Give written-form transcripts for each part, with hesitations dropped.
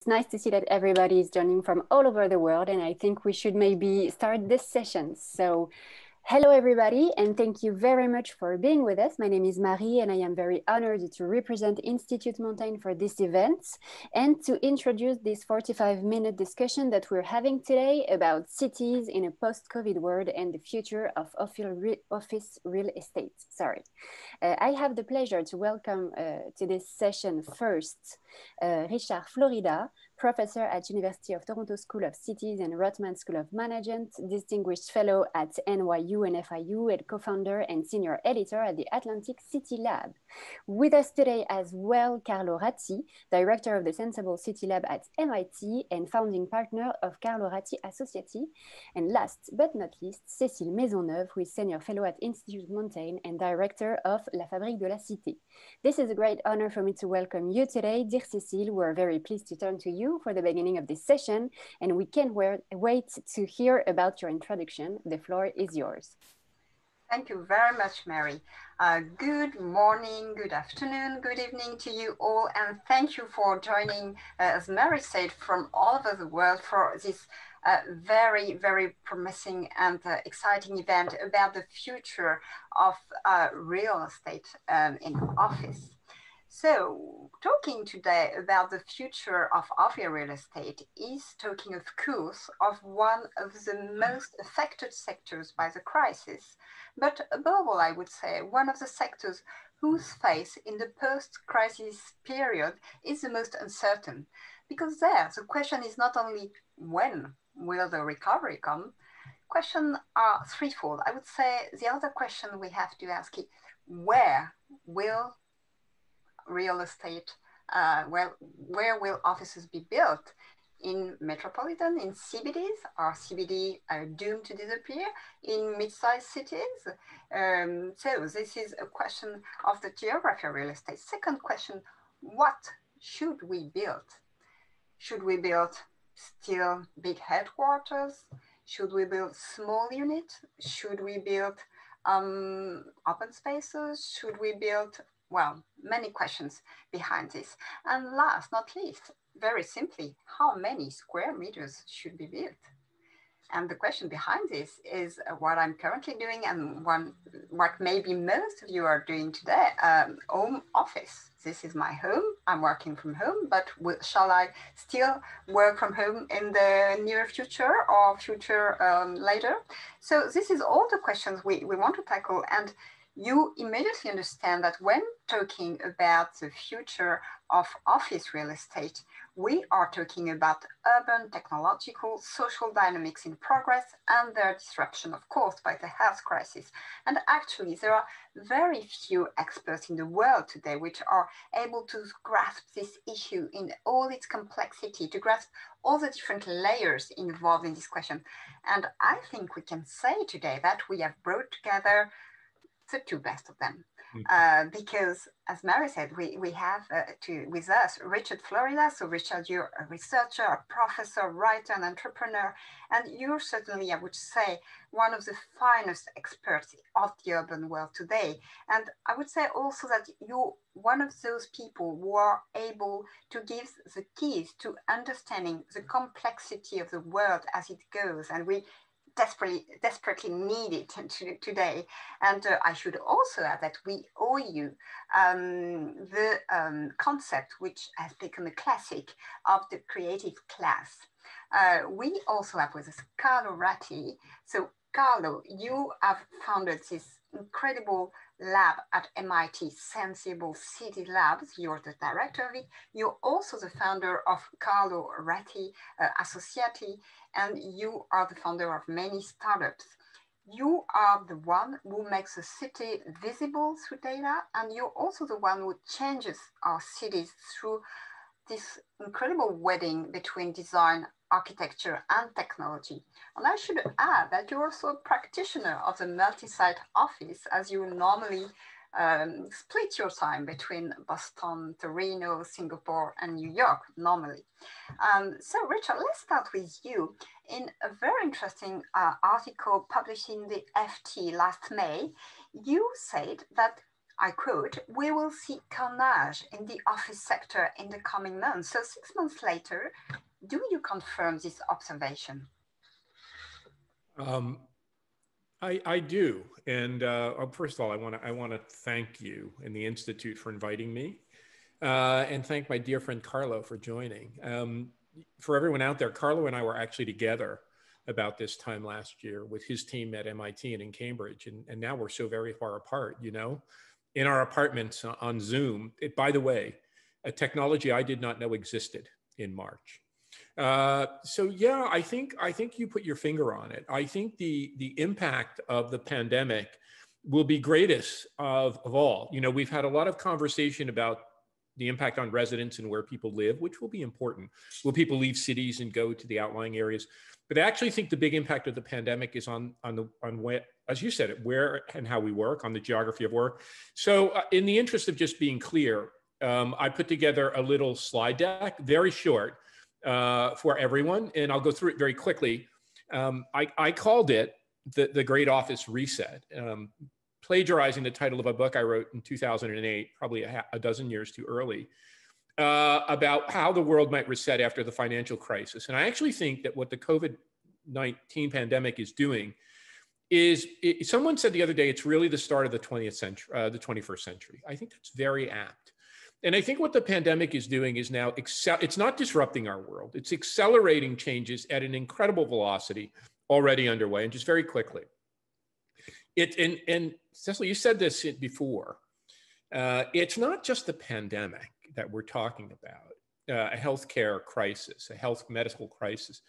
It's nice to see that everybody is joining from all over the world, and I think we should maybe start this session. So, hello everybody, and thank you very much for being with us. My name is Marie, and I am very honored to represent Institute Montaigne for this event and to introduce this 45-minute discussion that we're having today about cities in a post-COVID world and the future of office real estate. I have the pleasure to welcome to this session first Richard Florida, professor at University of Toronto School of Cities and Rotman School of Management, distinguished fellow at NYU and FIU, and co-founder and senior editor at the Atlantic City Lab. With us today as well, Carlo Ratti, director of the Sensible City Lab at MIT and founding partner of Carlo Ratti Associati. And last but not least, Cécile Maisonneuve, who is senior fellow at Institut Montaigne and director of La Fabrique de la Cité. This is a great honor for me to welcome you today, dear Cécile. We're very pleased to turn to you for the beginning of this session, and we can't wait to hear about your introduction. The floor is yours. Thank you very much, Mary. Good morning, good afternoon, good evening to you all, and thank you for joining, as Mary said, from all over the world for this very, very promising and exciting event about the future of real estate in office. So, talking today about the future of office real estate is talking, of course, of one of the most affected sectors by the crisis, but above all, I would say, one of the sectors whose fate in the post-crisis period is the most uncertain. Because there, the question is not only when will the recovery come, questions are threefold. I would say the other question we have to ask is, where will real estate, where will offices be built? In metropolitan, in CBDs? Are CBD doomed to disappear in mid-sized cities? So this is a question of the geography of real estate. Second question, what should we build? Should we build still big headquarters? Should we build small units? Should we build open spaces? Should we build, well, many questions behind this. And last, not least, very simply, how many square meters should be built? And the question behind this is what I'm currently doing and what maybe most of you are doing today, home office. This is my home, I'm working from home, but shall I still work from home in the near future or future later? So this is all the questions we want to tackle, and you immediately understand that when talking about the future of office real estate, we are talking about urban, technological, social dynamics in progress and their disruption, of course, by the health crisis. And actually, there are very few experts in the world today which are able to grasp this issue in all its complexity, to grasp all the different layers involved in this question. And I think we can say today that we have brought together the two best of them. Because, as Mary said, we have with us Richard Florida. So Richard, you're a researcher, a professor, writer, and entrepreneur, and you're certainly, I would say, one of the finest experts of the urban world today. And I would say also that you're one of those people who are able to give the keys to understanding the complexity of the world as it goes, and we desperately need it today. And I should also add that we owe you the concept which has become a classic of the creative class. We also have with us Carlo Ratti. So Carlo, you have founded this incredible lab at MIT, Sensible City Labs. You're the director of it. You're also the founder of Carlo Ratti Associati, and you are the founder of many startups. You are the one who makes a city visible through data, and you're also the one who changes our cities through this incredible wedding between design, architecture, and technology. And I should add that you're also a practitioner of the multi-site office, as you normally split your time between Boston, Torino, Singapore, and New York, normally. So Richard, let's start with you. In a very interesting article published in the FT last May, you said that I quote, "We will see carnage in the office sector in the coming months." So 6 months later, do you confirm this observation? I do. And first of all, I want to thank you and the Institute for inviting me, and thank my dear friend Carlo for joining. For everyone out there, Carlo and I were actually together about this time last year with his team at MIT and in Cambridge. And now we're so very far apart, you know, in our apartments on Zoom. By the way, a technology I did not know existed in March. So yeah, I think you put your finger on it. I think the impact of the pandemic will be greatest of all. You know, we've had a lot of conversation about the impact on residents and where people live, which will be important. Will people leave cities and go to the outlying areas? But I actually think the big impact of the pandemic is on where, as you said, where and how we work, on the geography of work. So in the interest of just being clear, I put together a little slide deck, very short, for everyone, and I'll go through it very quickly. I called it the Great Office Reset, plagiarizing the title of a book I wrote in 2008, probably a dozen years too early, about how the world might reset after the financial crisis. And I actually think that what the COVID-19 pandemic is doing is, someone said the other day, it's really the start of the 20th century, the 21st century. I think that's very apt. And I think what the pandemic is doing is now, it's not disrupting our world. It's accelerating changes at an incredible velocity already underway. And just very quickly, and Cecily, you said this before, it's not just the pandemic that we're talking about, a healthcare crisis, a health medical crisis.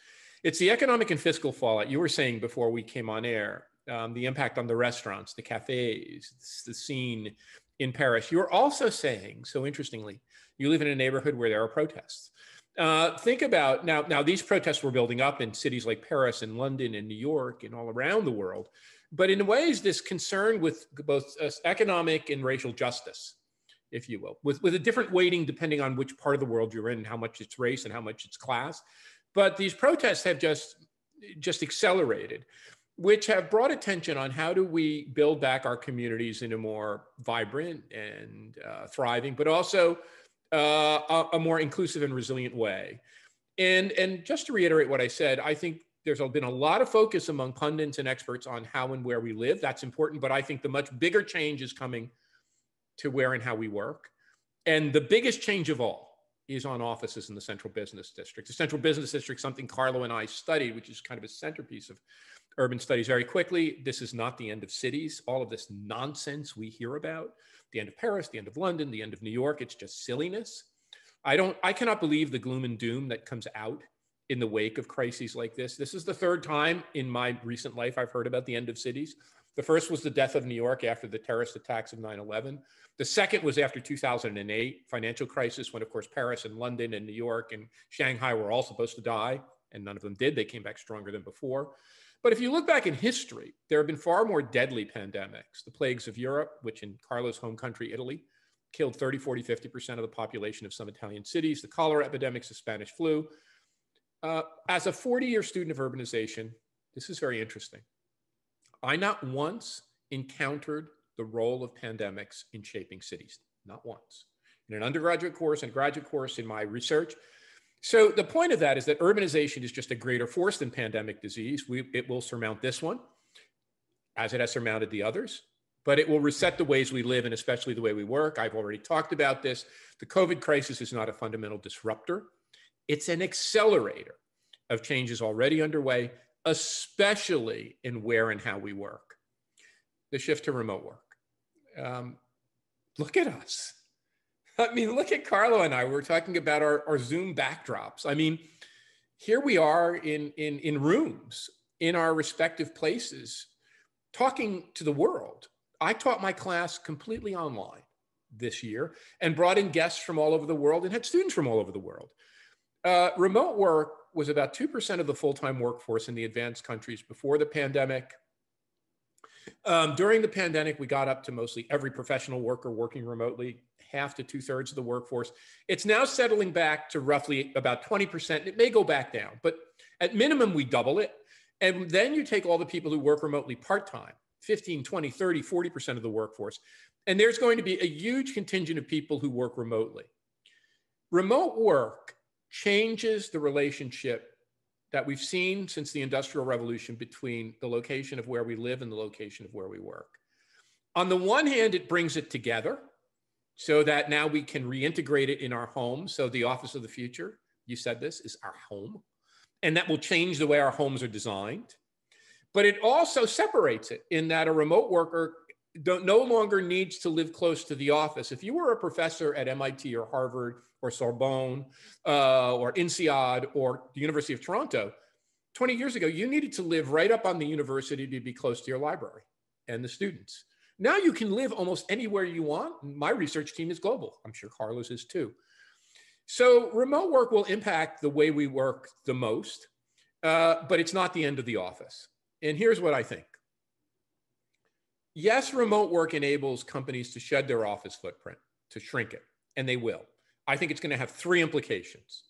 It's the economic and fiscal fallout. You were saying before we came on air, the impact on the restaurants, the cafes, the scene in Paris. You're also saying, so interestingly, you live in a neighborhood where there are protests. Think about, now these protests were building up in cities like Paris and London and New York and all around the world. But in ways, this concern with both economic and racial justice, if you will, with a different weighting depending on which part of the world you're in, and how much it's race and how much it's class. But these protests have just accelerated, which have brought attention on how do we build back our communities in a more vibrant and thriving, but also a more inclusive and resilient way. And just to reiterate what I said, I think there's been a lot of focus among pundits and experts on how and where we live. That's important, but I think the much bigger change is coming to where and how we work. And the biggest change of all is on offices in the central business district. The central business district, something Carlo and I studied, which is kind of a centerpiece of urban studies. Very quickly, this is not the end of cities. All of this nonsense we hear about, the end of Paris, the end of London, the end of New York, it's just silliness. I cannot believe the gloom and doom that comes out in the wake of crises like this. This is the third time in my recent life I've heard about the end of cities. The first was the death of New York after the terrorist attacks of 9/11. The second was after 2008 financial crisis, when of course Paris and London and New York and Shanghai were all supposed to die, and none of them did. They came back stronger than before. But if you look back in history, there have been far more deadly pandemics. The plagues of Europe, which in Carlo's home country, Italy, killed 30, 40, 50% of the population of some Italian cities. The cholera epidemics, the Spanish flu. As a 40-year student of urbanization, this is very interesting. I not once encountered the role of pandemics in shaping cities, not once. In an undergraduate course and graduate course in my research. So the point of that is that urbanization is just a greater force than pandemic disease. It will surmount this one, as it has surmounted the others, but it will reset the ways we live and especially the way we work. I've already talked about this. The COVID crisis is not a fundamental disruptor. It's an accelerator of changes already underway, especially in where and how we work. The shift to remote work. Look at us. I mean, look at Carlo and I. We're talking about our Zoom backdrops. I mean, here we are in rooms in our respective places, talking to the world. I taught my class completely online this year and brought in guests from all over the world and had students from all over the world. Remote work was about 2% of the full-time workforce in the advanced countries before the pandemic. During the pandemic, we got up to mostly every professional worker working remotely, half to 2/3 of the workforce. It's now settling back to roughly about 20%. It may go back down, but at minimum, we double it. And then you take all the people who work remotely part-time, 15, 20, 30, 40% of the workforce. And there's going to be a huge contingent of people who work remotely. Remote work changes the relationship that we've seen since the Industrial Revolution between the location of where we live and the location of where we work. On the one hand, it brings it together so that now we can reintegrate it in our home. So the office of the future, you said this, is our home. And that will change the way our homes are designed. But it also separates it in that a remote worker no longer needs to live close to the office. If you were a professor at MIT or Harvard or Sorbonne or INSEAD or the University of Toronto, 20 years ago, you needed to live right up on the university to be close to your library and the students. Now you can live almost anywhere you want. My research team is global. I'm sure Carlo's is too. So remote work will impact the way we work the most, but it's not the end of the office. And here's what I think. Yes, remote work enables companies to shed their office footprint, to shrink it, and they will. I think it's going to have three implications.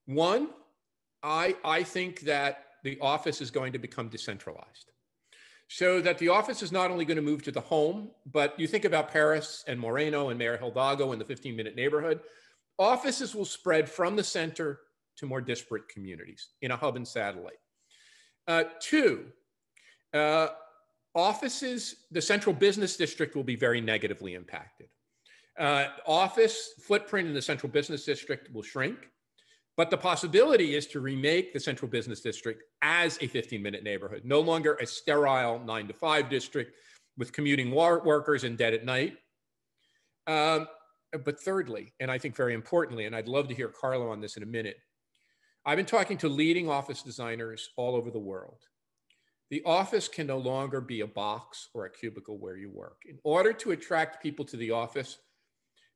One, I think that the office is going to become decentralized. So that the office is not only going to move to the home, but you think about Paris and Moreno and Mayor Hidalgo in the 15-minute neighborhood, offices will spread from the center to more disparate communities in a hub and satellite. Two, offices, the central business district will be very negatively impacted. Office footprint in the central business district will shrink, but the possibility is to remake the central business district as a 15-minute neighborhood, no longer a sterile 9-to-5 district with commuting workers and dead at night. But thirdly, and I think very importantly, and I'd love to hear Carlo on this in a minute, I've been talking to leading office designers all over the world. The office can no longer be a box or a cubicle where you work. In order to attract people to the office,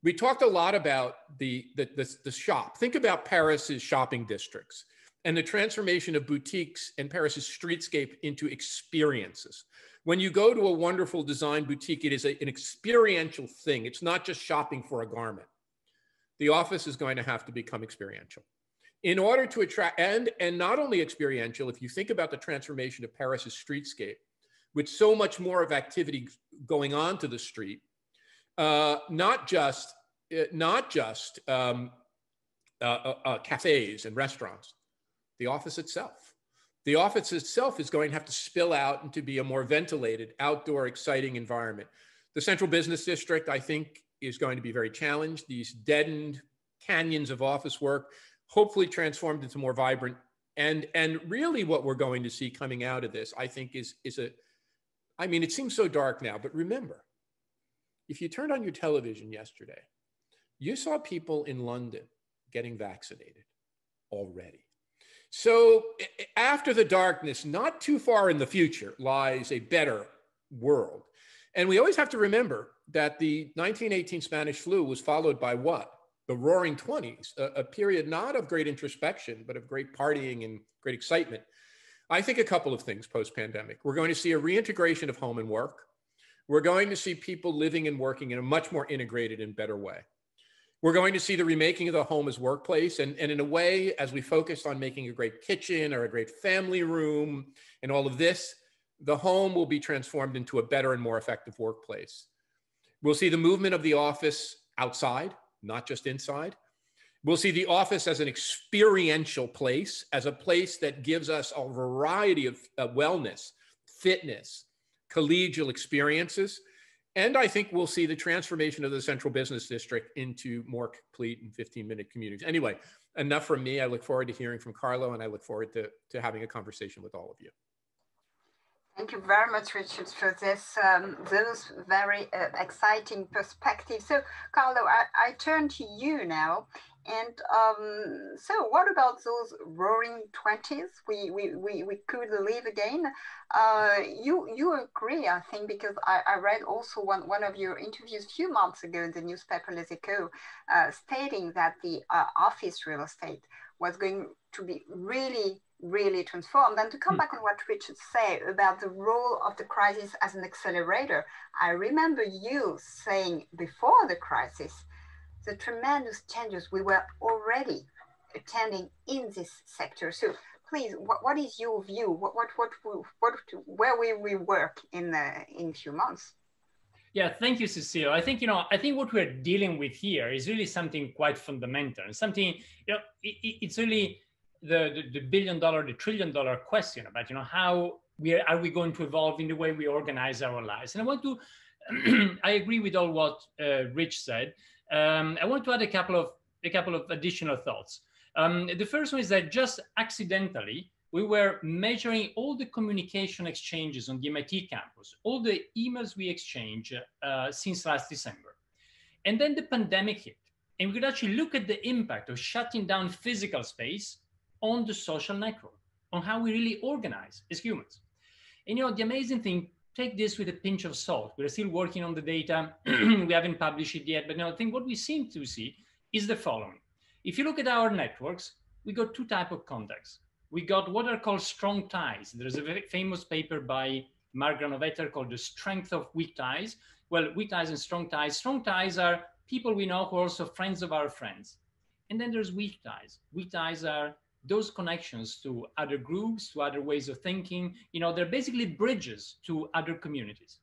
we talked a lot about the shop. Think about Paris's shopping districts and the transformation of boutiques and Paris's streetscape into experiences. When you go to a wonderful design boutique, it is an experiential thing. It's not just shopping for a garment. The office is going to have to become experiential. In order to attract, and not only experiential, if you think about the transformation of Paris's streetscape, with so much more of activity going on to the street, not just cafes and restaurants, the office itself. The office itself is going to have to spill out and to be a more ventilated, outdoor, exciting environment. The central business district, I think, is going to be very challenged. These deadened canyons of office work, hopefully transformed into more vibrant. And really what we're going to see coming out of this, I think I mean, it seems so dark now, but remember, if you turned on your television yesterday, you saw people in London getting vaccinated already. So after the darkness, not too far in the future, lies a better world. And we always have to remember that the 1918 Spanish flu was followed by what? The Roaring 20s, a period not of great introspection, but of great partying and great excitement. I think a couple of things post-pandemic. We're going to see a reintegration of home and work. We're going to see people living and working in a much more integrated and better way. We're going to see the remaking of the home as workplace. And in a way, as we focus on making a great kitchen or a great family room and all of this, the home will be transformed into a better and more effective workplace. We'll see the movement of the office outside, not just inside. We'll see the office as an experiential place, as a place that gives us a variety of wellness, fitness, collegial experiences. And I think we'll see the transformation of the central business district into more complete and 15-minute communities. Anyway, enough from me. I look forward to hearing from Carlo, and I look forward to having a conversation with all of you. Thank you very much, Richard, for this those very exciting perspectives. So, Carlo, I turn to you now. And so what about those roaring 20s? We could live again. You agree, I think, because I read also one of your interviews a few months ago in the newspaper Les Echos, stating that the office real estate was going to be really transformed. And to come back on what Richard said about the role of the crisis as an accelerator, I remember you saying before the crisis, the tremendous changes we were already attending in this sector. So please, what is your view? Where will we work in a few months? Yeah, thank you, Cecile. I think, I think what we're dealing with here is really something quite fundamental, and something, it's really the billion dollar, the trillion dollar question about, how are we going to evolve in the way we organize our lives? And I want to, I agree with all what Rich said. I want to add a couple of additional thoughts. The first one is that just accidentally, we were measuring all the communication exchanges on the MIT campus, all the emails we exchanged since last December. And then the pandemic hit. And we could actually look at the impact of shutting down physical space on the social network, on how we really organize as humans. And the amazing thing, take this with a pinch of salt. We're still working on the data. We haven't published it yet, but I think what we seem to see is the following. If you look at our networks, we got two types of contacts. We got what are called strong ties. There's a very famous paper by Mark Granovetter called The Strength of Weak Ties. Well, weak ties and strong ties. Strong ties are people we know who are also friends of our friends. And then there's weak ties. Weak ties are those connections to other groups, to other ways of thinking. They're basically bridges to other communities.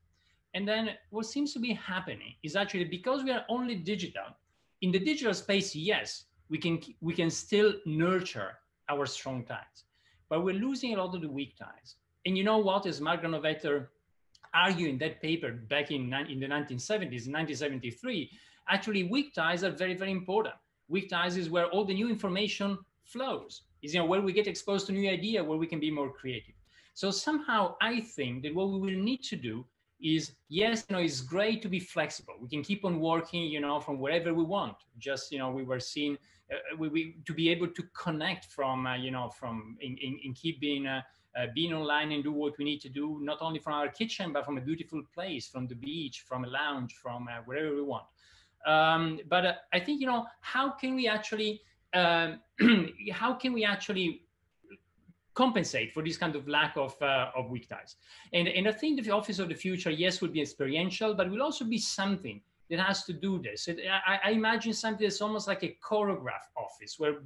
And then what seems to be happening is actually, because we are only digital, in the digital space, yes, we can still nurture our strong ties, but we're losing a lot of the weak ties. And you know what, as Mark Granovetter argued in that paper back in the 1970s, in 1973, actually weak ties are very, very important. Weak ties is where all the new information flows, is where we get exposed to new idea, where we can be more creative. So somehow I think that what we will need to do is, yes, it's great to be flexible. We can keep on working, from wherever we want. Just, we were seeing, to be able to connect from, keep being online and do what we need to do, not only from our kitchen, but from a beautiful place, from the beach, from a lounge, from wherever we want. But I think, how can we actually compensate for this kind of lack of weak ties? And I think the office of the future, yes, will be experiential, but will also be something that has to do this. I imagine something that's almost like a choreograph office, where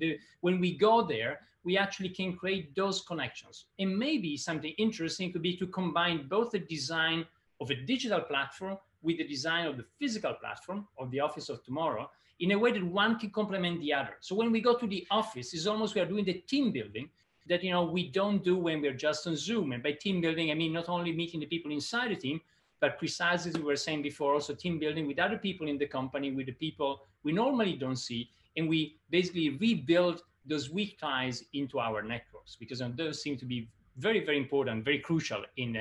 when we go there, we actually can create those connections. And maybe something interesting could be to combine both the design of a digital platform with the design of the physical platform of the office of tomorrow, in a way that one can complement the other. So when we go to the office, it's almost we are doing the team building that we don't do when we're just on Zoom. And by team building, I mean not only meeting the people inside the team, but precisely as we were saying before, also team building with other people in the company, with the people we normally don't see, and we basically rebuild those weak ties into our networks, because those seem to be very, very important, very crucial in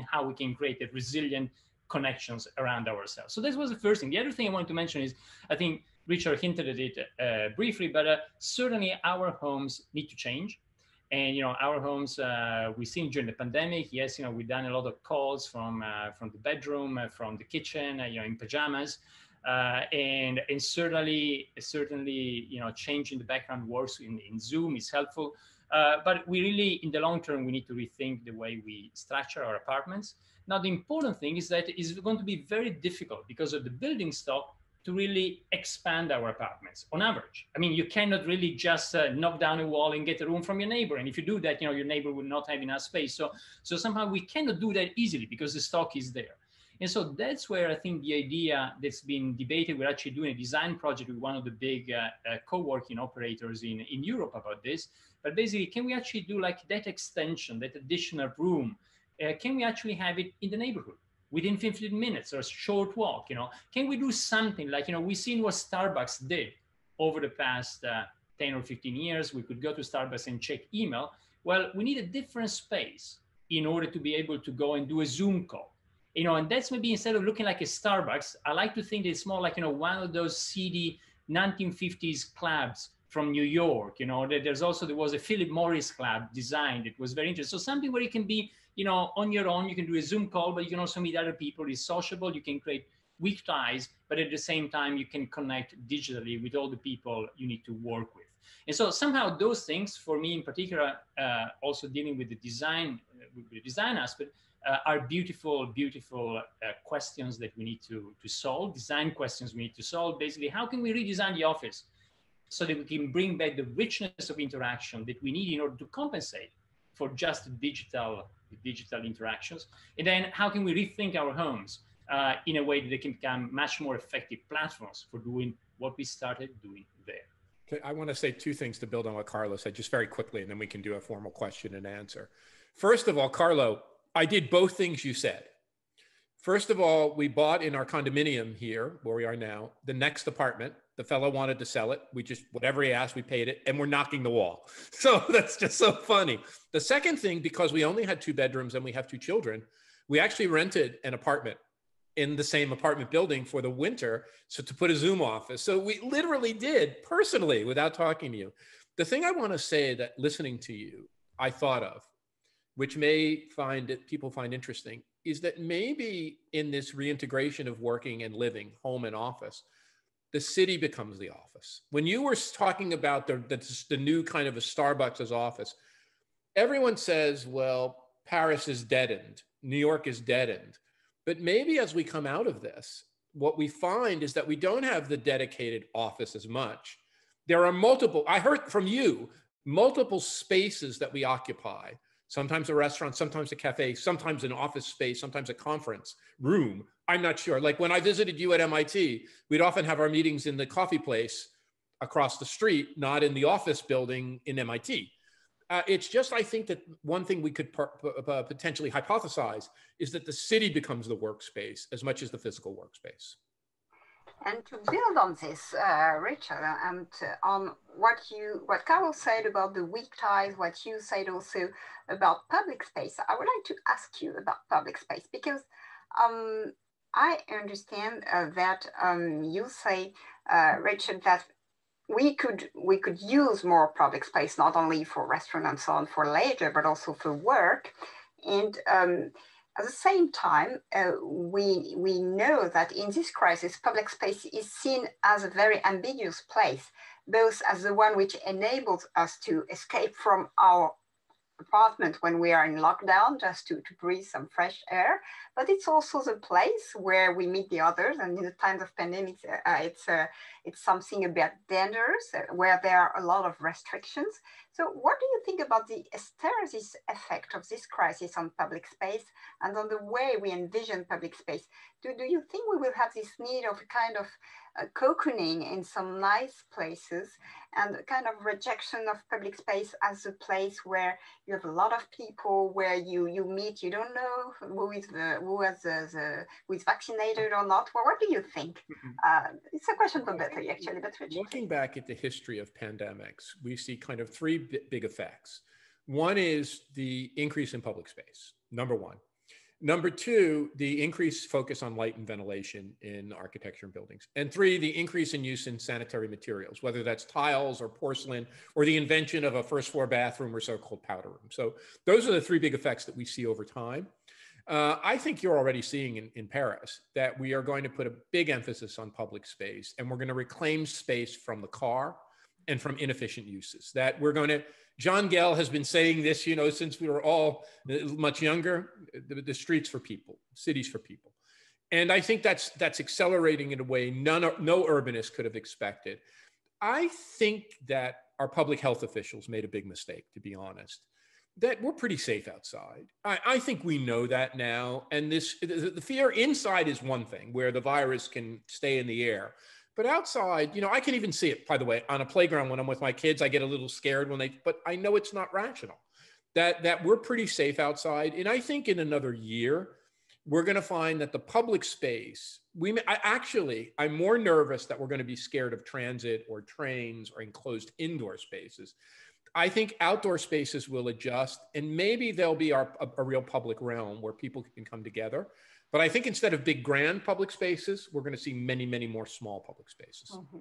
how we can create a resilient connections around ourselves. So this was the first thing. The other thing I wanted to mention is, I think Richard hinted at it briefly, but certainly our homes need to change. And our homes, we've seen during the pandemic, yes, we've done a lot of calls from the bedroom, from the kitchen, in pajamas, and certainly, changing the background works in Zoom is helpful. But we really, in the long term, we need to rethink the way we structure our apartments. Now, the important thing is that it's going to be very difficult because of the building stock to really expand our apartments on average. I mean, you cannot really just knock down a wall and get a room from your neighbor. And if you do that, your neighbor will not have enough space. So somehow we cannot do that easily because the stock is there. And so that's where I think the idea that's been debated, we're actually doing a design project with one of the big co-working operators in Europe about this. But basically, can we actually do like that extension, that additional room? Can we actually have it in the neighborhood within 15 minutes or a short walk? Can we do something like, we've seen what Starbucks did over the past 10 or 15 years. We could go to Starbucks and check email. Well, we need a different space in order to be able to go and do a Zoom call. And that's maybe, instead of looking like a Starbucks, I like to think that it's more like, one of those seedy 1950s clubs from New York. There was a Philip Morris club designed. It was very interesting. So something where you can be, on your own, you can do a Zoom call, but you can also meet other people. It's sociable. You can create weak ties, but at the same time, you can connect digitally with all the people you need to work with. And so somehow those things, for me in particular, also dealing with the design aspect, are beautiful, beautiful questions that we need to solve, design questions we need to solve. Basically, how can we redesign the office so that we can bring back the richness of interaction that we need in order to compensate for just digital interactions? And then how can we rethink our homes in a way that they can become much more effective platforms for doing what we started doing there. Okay, I want to say two things to build on what Carlo said just very quickly, and then we can do a formal question and answer. First of all, Carlo, I did both things you said. First of all, we bought in our condominium here, where we are now, the next apartment. The fellow wanted to sell it. We just, whatever he asked, we paid it, and we're knocking the wall. So that's just so funny. The second thing, because we only had 2 bedrooms and we have 2 children, we actually rented an apartment in the same apartment building for the winter, so to put a Zoom office. So we literally did personally without talking to you. The thing I want to say that listening to you, I thought of, which may find it, people find interesting, is that maybe in this reintegration of working and living, home and office, the city becomes the office. When you were talking about the new kind of a Starbucks as office, everyone says, well, Paris is deadened, New York is deadened. But maybe as we come out of this, what we find is that we don't have the dedicated office as much. There are multiple, I heard from you, multiple spaces that we occupy. Sometimes a restaurant, sometimes a cafe, sometimes an office space, sometimes a conference room. I'm not sure. Like when I visited you at MIT, we'd often have our meetings in the coffee place across the street, not in the office building in MIT. It's just, I think that one thing we could potentially hypothesize is that the city becomes the workspace as much as the physical workspace. And to build on this, Richard, and on what Carlo said about the weak ties, what you said also about public space, I would like to ask you about public space, because I understand that you say, Richard, that we could use more public space, not only for restaurant and so on for leisure, but also for work. And at the same time, we know that in this crisis, public space is seen as a very ambiguous place, both as the one which enables us to escape from our apartment when we are in lockdown, just to breathe some fresh air, but it's also the place where we meet the others. And in the times of pandemics, it's something a bit dangerous, where there are a lot of restrictions. So what do you think about the hysteresis effect of this crisis on public space and on the way we envision public space? Do you think we will have this need of a kind of cocooning in some nice places and a kind of rejection of public space as a place where you have a lot of people, where you meet, you don't know who is vaccinated or not? Well, what do you think? It's a question for Bethany, actually. But looking back at the history of pandemics, we see kind of 3 big effects. One is the increase in public space, number one. Number 2, the increased focus on light and ventilation in architecture and buildings. And 3, the increase in use in sanitary materials, whether that's tiles or porcelain, or the invention of a first floor bathroom or so-called powder room. So those are the 3 big effects that we see over time. I think you're already seeing in Paris that we are going to put a big emphasis on public space, and we're going to reclaim space from the car and from inefficient uses. That we're going to, John Gell has been saying this, you know, since we were all much younger, the streets for people, cities for people. And I think that's accelerating in a way no urbanist could have expected. I think that our public health officials made a big mistake, to be honest, that we're pretty safe outside. I think we know that now. And the fear inside is one thing, where the virus can stay in the air. But outside, you know, I can even see it, by the way, on a playground when I'm with my kids. I get a little scared but I know it's not rational, that we're pretty safe outside. And I think in another year, we're going to find that the public space, I'm more nervous that we're going to be scared of transit or trains or enclosed indoor spaces. I think outdoor spaces will adjust, and maybe there'll be a real public realm where people can come together. But I think instead of big, grand public spaces, we're going to see many, many more small public spaces. Mm-hmm.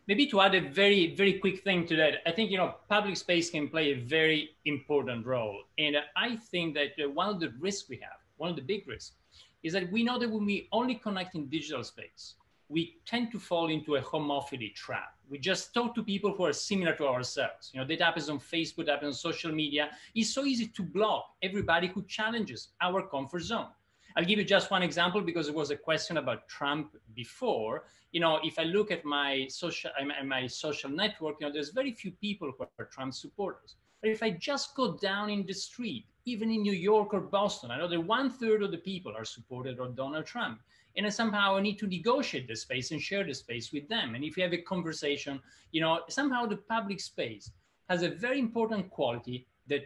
Maybe to add a very, very quick thing to that, I think, you know, public space can play a very important role. And I think that one of the risks we have, one of the big risks, is that we know that when we only connect in digital space, we tend to fall into a homophily trap. We just talk to people who are similar to ourselves. You know, that happens on Facebook, that happens on social media. It's so easy to block everybody who challenges our comfort zone. I'll give you just one example, because there was a question about Trump before. You know, if I look at my social network, you know, there's very few people who are Trump supporters. But if I just go down in the street, even in New York or Boston, I know that 1/3 of the people are supported of Donald Trump. And then somehow I need to negotiate the space and share the space with them. And if you have a conversation, you know, somehow the public space has a very important quality that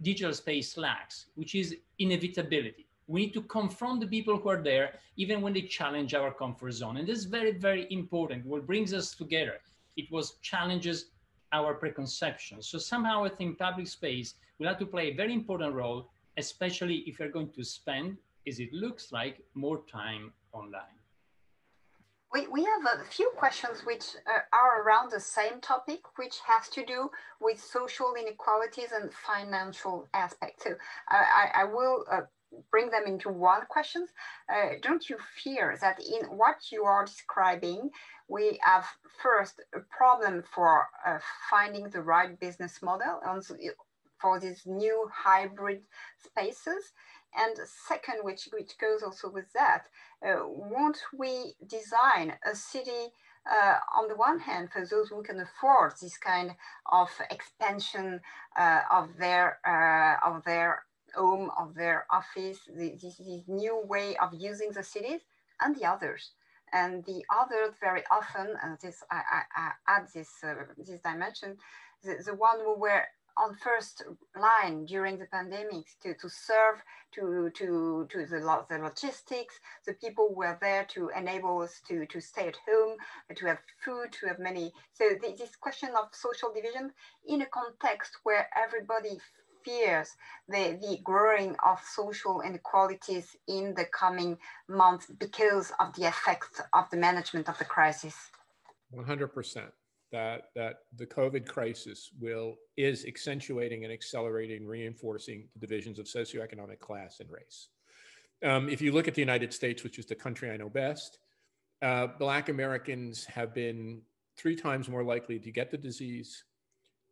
digital space lacks, which is inevitability. We need to confront the people who are there, even when they challenge our comfort zone. And this is very, very important. What brings us together, it was challenges our preconceptions. So somehow I think public space will have to play a very important role, especially if you're going to spend, as it looks like, more time online. We have a few questions which are around the same topic, which has to do with social inequalities and financial aspects. So I will bring them into one question. Don't you fear that in what you are describing, we have first a problem for finding the right business model for these new hybrid spaces? And second, which goes also with that, won't we design a city on the one hand for those who can afford this kind of expansion of their home, of their office, this new way of using the cities, and the others? And the others very often, and this I add this dimension, the one who were on first line during the pandemic to serve to the logistics, the people who were there to enable us to stay at home, to have food, to have many. So this question of social division in a context where everybody fears the growing of social inequalities in the coming months because of the effects of the management of the crisis. 100%. That the COVID crisis is accentuating and accelerating, reinforcing the divisions of socioeconomic class and race. If you look at the United States, which is the country I know best, Black Americans have been 3 times more likely to get the disease,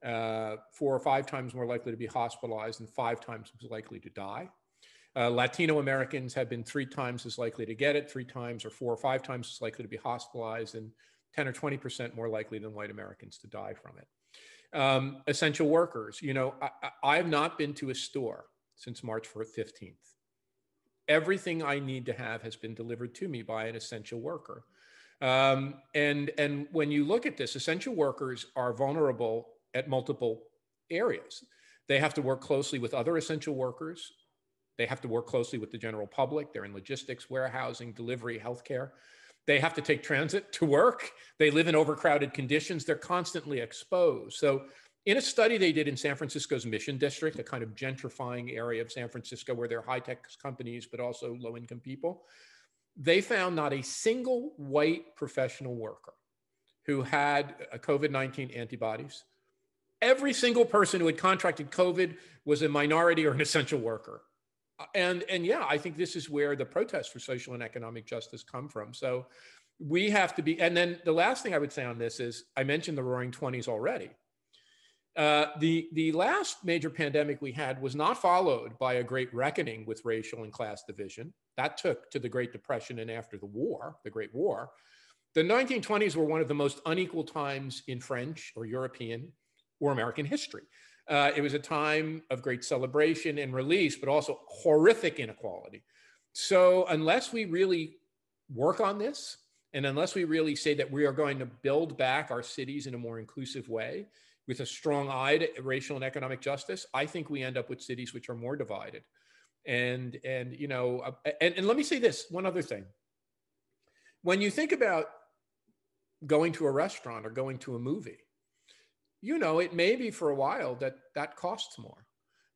4 or 5 times more likely to be hospitalized, and 5 times as likely to die. Latino Americans have been 3 times as likely to get it, 3 times or 4 or 5 times as likely to be hospitalized, and 10 or 20% more likely than white Americans to die from it. Essential workers, you know, I have not been to a store since March 15th. Everything I need to have has been delivered to me by an essential worker. And when you look at this, essential workers are vulnerable at multiple areas. They have to work closely with other essential workers. They have to work closely with the general public. They're in logistics, warehousing, delivery, healthcare. They have to take transit to work. They live in overcrowded conditions. They're constantly exposed. So in a study they did in San Francisco's Mission District, a kind of gentrifying area of San Francisco where there are high-tech companies, but also low-income people, they found not a single white professional worker who had COVID-19 antibodies. Every single person who had contracted COVID was a minority or an essential worker. And yeah, I think this is where the protests for social and economic justice come from. So we have to be, and then the last thing I would say on this is, I mentioned the Roaring 20s already. The last major pandemic we had was not followed by a great reckoning with racial and class division. That took to the Great Depression and after the war, the Great War. The 1920s were one of the most unequal times in French or European or American history. It was a time of great celebration and release, but also horrific inequality. So unless we really work on this, and unless we really say that we are going to build back our cities in a more inclusive way with a strong eye to racial and economic justice, I think we end up with cities which are more divided. And you know, and let me say this, one other thing. When you think about going to a restaurant or going to a movie, you know, it may be for a while that costs more.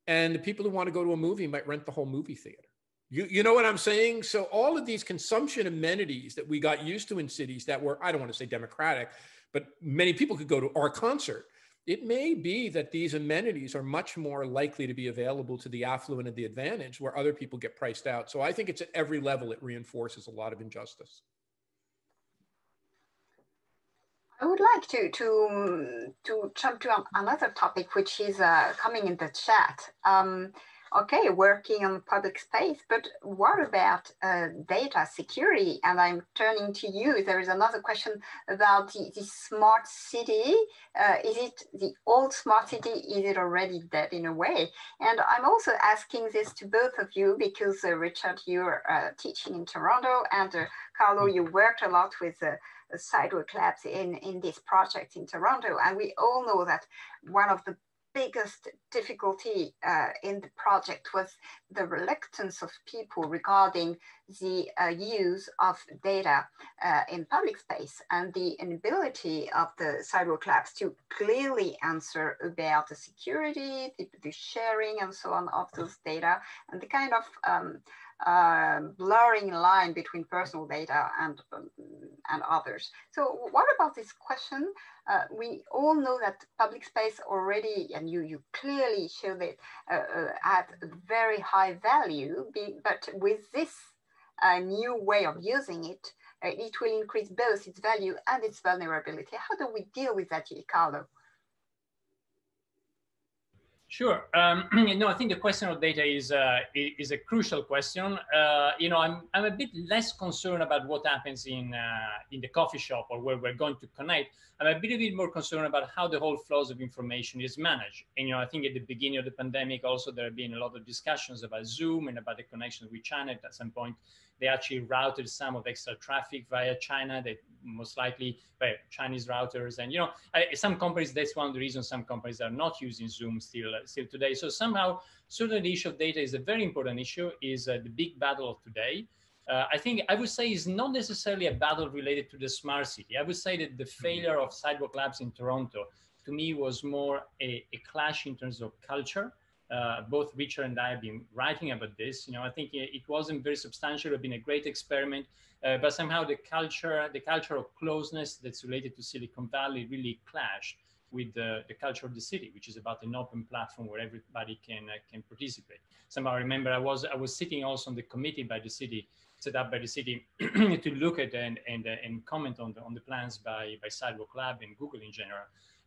And the people who want to go to a movie might rent the whole movie theater. You know what I'm saying? So all of these consumption amenities that we got used to in cities that were, I don't want to say democratic, but many people could go to our concert. It may be that these amenities are much more likely to be available to the affluent and the advantaged, where other people get priced out. So I think it's at every level, it reinforces a lot of injustice. I would like to jump to another topic, which is coming in the chat. Okay, working on public space, but what about data security? And I'm turning to you. There is another question about the smart city. Is it the old smart city? Is it already dead in a way? And I'm also asking this to both of you because Richard, you're teaching in Toronto, and Carlo, you worked a lot with sidewalk labs in this project in Toronto. And we all know that one of the biggest difficulty in the project was the reluctance of people regarding the use of data in public space and the inability of the sidewalk labs to clearly answer about the security, the sharing and so on of those data, and the kind of blurring line between personal data and others. So what about this question? We all know that public space already, and you clearly showed it, at very high value, but with this new way of using it, it will increase both its value and its vulnerability. How do we deal with that, Carlo? Sure. No, I think the question of data is a crucial question. I'm a bit less concerned about what happens in the coffee shop or where we're going to connect. I'm a bit more concerned about how the whole flows of information is managed. And I think at the beginning of the pandemic, also there have been a lot of discussions about Zoom and about the connection with China. At some point, they actually routed some of extra traffic via China. They most likely by Chinese routers, and some companies. That's one of the reasons some companies are not using Zoom still today. So somehow, certainly the issue of data is a very important issue. Is the big battle of today. I would say is not necessarily a battle related to the smart city. I would say that the failure of sidewalk labs in Toronto, to me, was more a clash in terms of culture. Both Richard and I have been writing about this. I think it wasn't very substantial. It had been a great experiment, but somehow the culture of closeness that's related to Silicon Valley really clashed with the culture of the city, which is about an open platform where everybody can participate. Somehow I remember I was sitting also on the committee by the city, set up by the city to look at and comment on the plans by Sidewalk Lab and Google in general.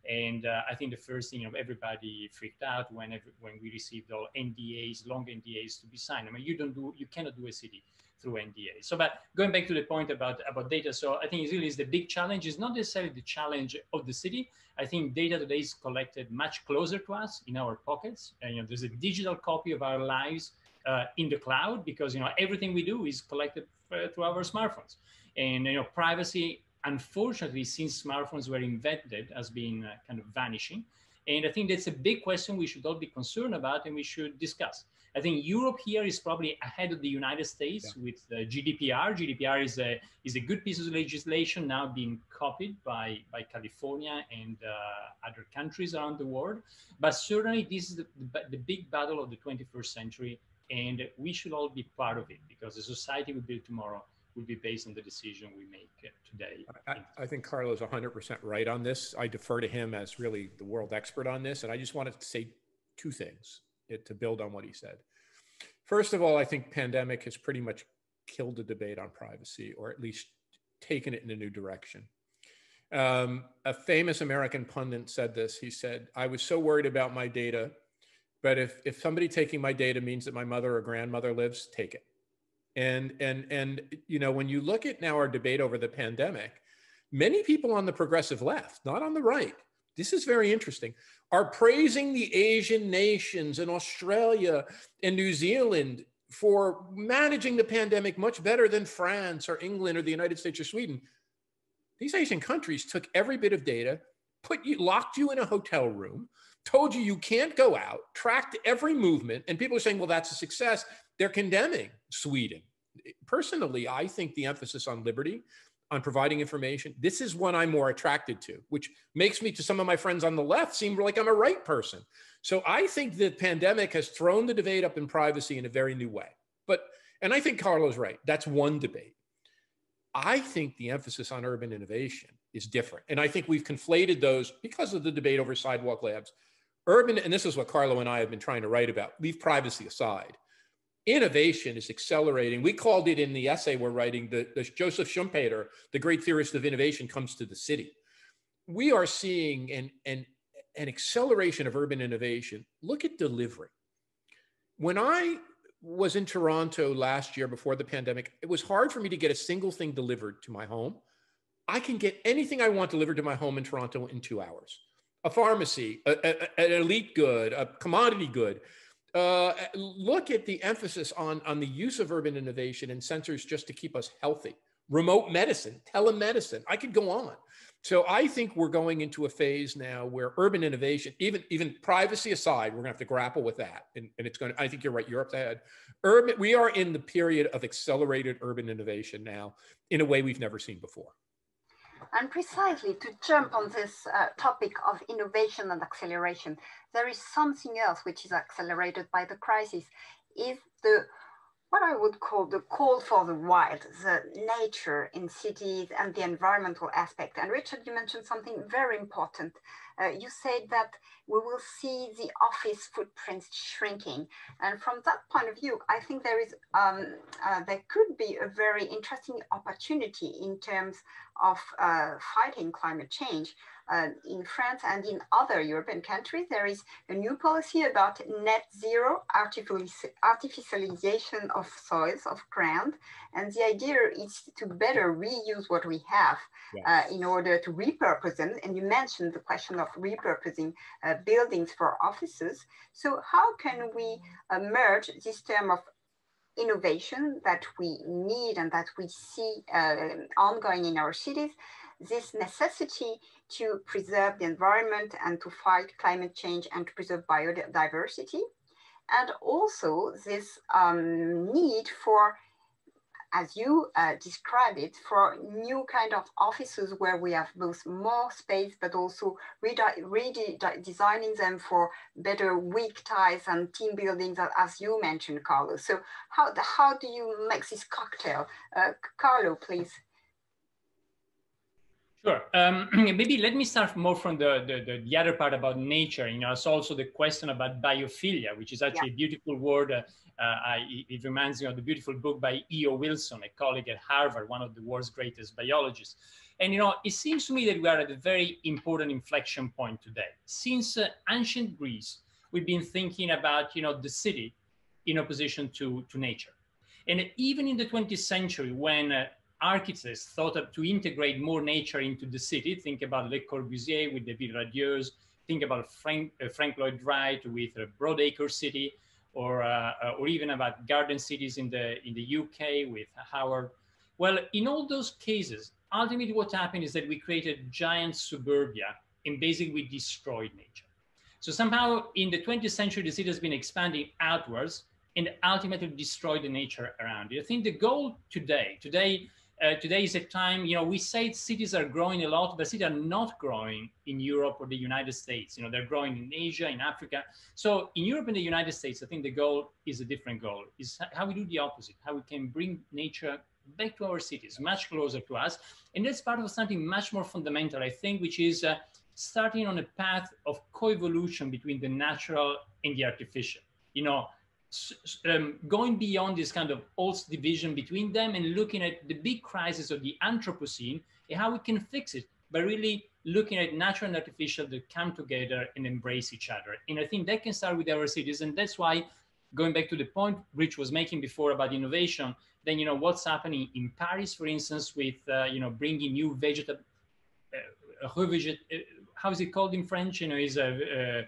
And I think the first thing, everybody freaked out when we received all NDAs, long NDAs to be signed. I mean, you cannot do a city through NDAs. So, but going back to the point about data, so I think it really is the big challenge is not necessarily the challenge of the city. I think data today is collected much closer to us in our pockets. And, there's a digital copy of our lives in the cloud because, everything we do is collected through our smartphones. And, privacy, unfortunately, since smartphones were invented, has been kind of vanishing. And I think that's a big question we should all be concerned about and we should discuss. I think Europe here is probably ahead of the United States with GDPR. GDPR is a good piece of legislation now being copied by California and other countries around the world. But certainly this is the big battle of the 21st century, and we should all be part of it because the society we build tomorrow will be based on the decision we make today. I think Carlo's 100% right on this. I defer to him as really the world expert on this. And I just wanted to say two things to build on what he said. First of all, I think pandemic has pretty much killed the debate on privacy, or at least taken it in a new direction. A famous American pundit said this. He said, I was so worried about my data, but if somebody taking my data means that my mother or grandmother lives, take it. And when you look at now our debate over the pandemic, many people on the progressive left, not on the right, this is very interesting, are praising the Asian nations and Australia and New Zealand for managing the pandemic much better than France or England or the United States or Sweden. These Asian countries took every bit of data, locked you in a hotel room, told you can't go out, tracked every movement, and people are saying, well, that's a success. They're condemning Sweden. Personally, I think the emphasis on liberty, on providing information, this is one I'm more attracted to, which makes me, to some of my friends on the left, seem like I'm a right person. So I think the pandemic has thrown the debate up in privacy in a very new way. And I think Carlo's right. That's one debate. I think the emphasis on urban innovation is different. And I think we've conflated those because of the debate over sidewalk labs. Urban, and this is what Carlo and I have been trying to write about, leave privacy aside. Innovation is accelerating. We called it in the essay we're writing, the Joseph Schumpeter, the great theorist of innovation, comes to the city. We are seeing an acceleration of urban innovation. Look at delivery. When I was in Toronto last year before the pandemic, it was hard for me to get a single thing delivered to my home. I can get anything I want delivered to my home in Toronto in 2 hours. A pharmacy, an elite good, a commodity good. Look at the emphasis on the use of urban innovation and sensors just to keep us healthy. Remote medicine, telemedicine, I could go on. So I think we're going into a phase now where urban innovation, even privacy aside, we're gonna have to grapple with that. And it's going to, I think you're right, Europe's ahead. We are in the period of accelerated urban innovation now in a way we've never seen before. And precisely to jump on this topic of innovation and acceleration, there is something else which is accelerated by the crisis, is what I would call the call for the wild, the nature in cities and the environmental aspect. And Richard, you mentioned something very important. You said that we will see the office footprints shrinking. And from that point of view, I think there could be a very interesting opportunity in terms of fighting climate change. In France and in other European countries, there is a new policy about net zero artificialization of soils, of ground. And the idea is to better reuse what we have in order to repurpose them. And you mentioned the question of repurposing buildings for offices. So how can we merge this term of innovation that we need and that we see ongoing in our cities, this necessity to preserve the environment and to fight climate change and to preserve biodiversity, and also this need for, as you describe it, for new kind of offices where we have both more space, but also redesigning them for better weak ties and team buildings, as you mentioned, Carlo. So how do you make this cocktail? Carlo, please. Sure. Maybe let me start more from the other part about nature. You know, it's also the question about biophilia, which is actually a beautiful word. It reminds me of the beautiful book by E.O. Wilson, a colleague at Harvard, one of the world's greatest biologists. And, you know, it seems to me that we are at a very important inflection point today. Since ancient Greece, we've been thinking about, you know, the city in opposition to nature. And even in the 20th century, when architects thought to integrate more nature into the city, think about Le Corbusier with the Ville Radieuse, think about Frank Lloyd Wright with Broadacre City, or even about garden cities in the UK with Howard. Well, in all those cases, ultimately what happened is that we created giant suburbia and basically we destroyed nature. So somehow in the 20th century, the city has been expanding outwards and ultimately destroyed the nature around it. I think the goal today is a time, you know, we say cities are growing a lot, but cities are not growing in Europe or the United States. You know, they're growing in Asia, in Africa. So in Europe and the United States, I think the goal is a different goal, is how we do the opposite, how we can bring nature back to our cities, much closer to us. And that's part of something much more fundamental, I think, which is starting on a path of coevolution between the natural and the artificial. You know, going beyond this kind of old division between them and looking at the big crisis of the Anthropocene and how we can fix it by really looking at natural and artificial that come together and embrace each other. And I think that can start with our cities. And that's why, going back to the point Rich was making before about innovation, then, you know, what's happening in Paris, for instance, with, you know, bringing new how is it called in French? You know, is a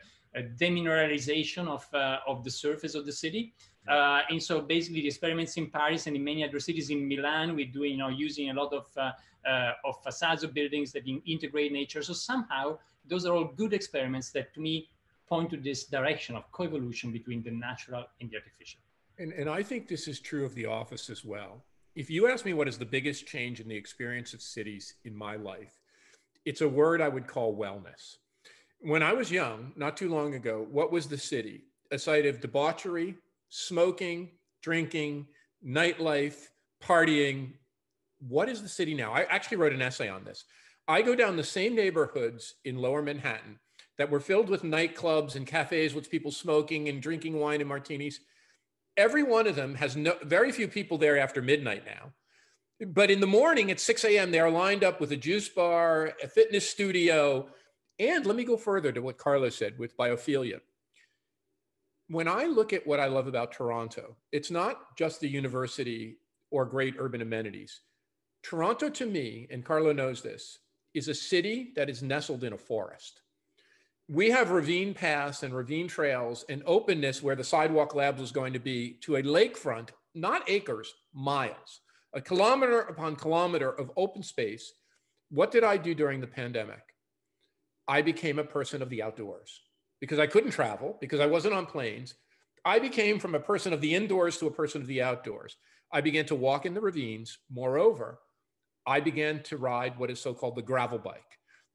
demineralization of the surface of the city. And so basically the experiments in Paris and in many other cities, in Milan, we're doing, you know, using a lot of facades of buildings that integrate nature. So somehow those are all good experiments that to me point to this direction of coevolution between the natural and the artificial. And I think this is true of the office as well. If you ask me what is the biggest change in the experience of cities in my life, it's a word I would call wellness. When I was young, not too long ago, what was the city? A site of debauchery, smoking, drinking, nightlife, partying. What is the city now? I actually wrote an essay on this. I go down the same neighborhoods in Lower Manhattan that were filled with nightclubs and cafes with people smoking and drinking wine and martinis. Every one of them has very few people there after midnight now. But in the morning at 6 a.m., they are lined up with a juice bar, a fitness studio. And let me go further to what Carlo said with biophilia. when I look at what I love about Toronto, it's not just the university or great urban amenities. Toronto, to me, and Carlo knows this, is a city that is nestled in a forest. We have ravine paths and ravine trails and openness where the sidewalk labs was going to be to a lakefront, not acres, miles, a kilometer upon kilometer of open space. What did I do during the pandemic? I became a person of the outdoors because I couldn't travel, because I wasn't on planes. I became from a person of the indoors to a person of the outdoors. I began to walk in the ravines. Moreover, I began to ride what is so-called the gravel bike.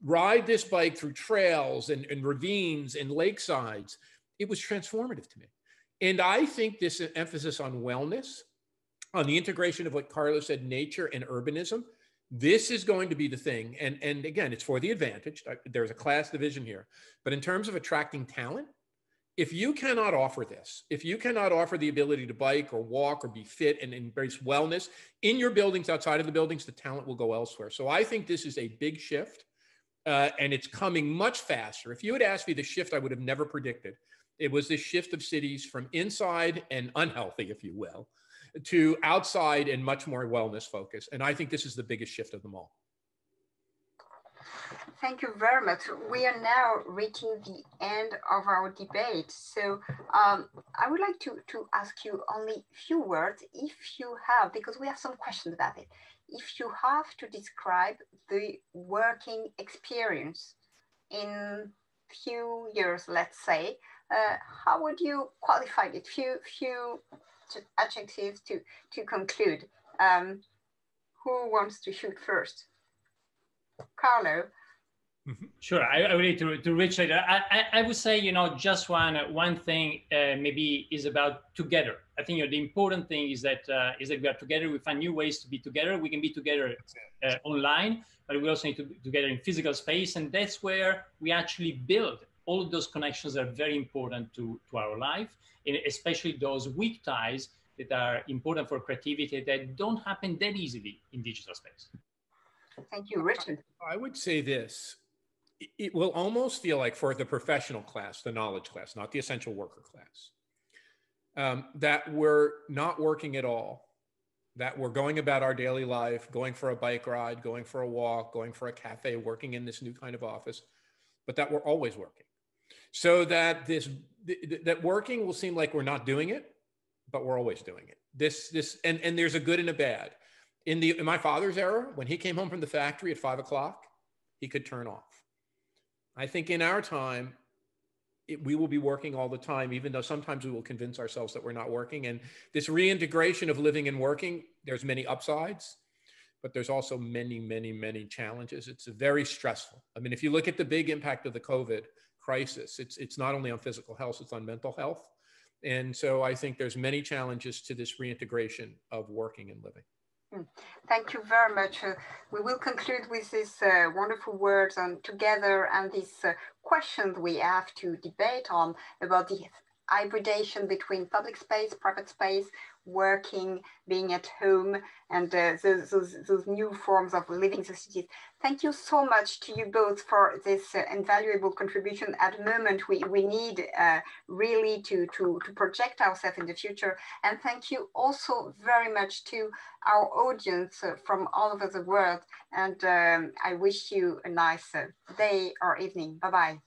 Ride this bike through trails and ravines and lakesides. It was transformative to me. And I think this emphasis on wellness, on the integration of what Carlo said, nature and urbanism, this is going to be the thing. And again, it's for the advantage. There's a class division here. But in terms of attracting talent, if you cannot offer this, if you cannot offer the ability to bike or walk or be fit and embrace wellness in your buildings, outside of the buildings, the talent will go elsewhere. So I think this is a big shift. And it's coming much faster. If you had asked me the shift, I would have never predicted. It was this shift of cities from inside and unhealthy, if you will, to outside and much more wellness focused. And I think this is the biggest shift of them all. Thank you very much. We are now reaching the end of our debate. So I would like to ask you only a few words, if you have, because we have some questions about it. If you have to describe the working experience in few years, let's say, how would you qualify it? Few adjectives to conclude. Who wants to shoot first? Carlo. Sure, I would need to Richard. I would say, you know, just one thing maybe is about together. I think the important thing is that we are together. We find new ways to be together. We can be together online, but we also need to be together in physical space, and that's where we actually build all of those connections that are very important to our life, and especially those weak ties that are important for creativity that don't happen that easily in digital space. Thank you, Richard. I would say this. It will almost feel like for the professional class, the knowledge class, not the essential worker class, that we're not working at all, that we're going about our daily life, going for a bike ride, going for a walk, going for a cafe, working in this new kind of office, but that we're always working. So that that working will seem like we're not doing it, but we're always doing it. And there's a good and a bad. In my father's era, when he came home from the factory at 5 o'clock, he could turn off. I think in our time, we will be working all the time, even though sometimes we will convince ourselves that we're not working. And this reintegration of living and working, there's many upsides, but there's also many, many, many challenges. It's very stressful. I mean, if you look at the big impact of the COVID crisis, it's not only on physical health, it's on mental health. And so I think there's many challenges to this reintegration of working and living. Thank you very much. We will conclude with these wonderful words on together and these questions we have to debate on about the hybridation between public space, private space, working, being at home, and those new forms of living societies. Thank you so much to you both for this invaluable contribution. At the moment, we need really to project ourselves in the future. And thank you also very much to our audience from all over the world. And I wish you a nice day or evening. Bye-bye.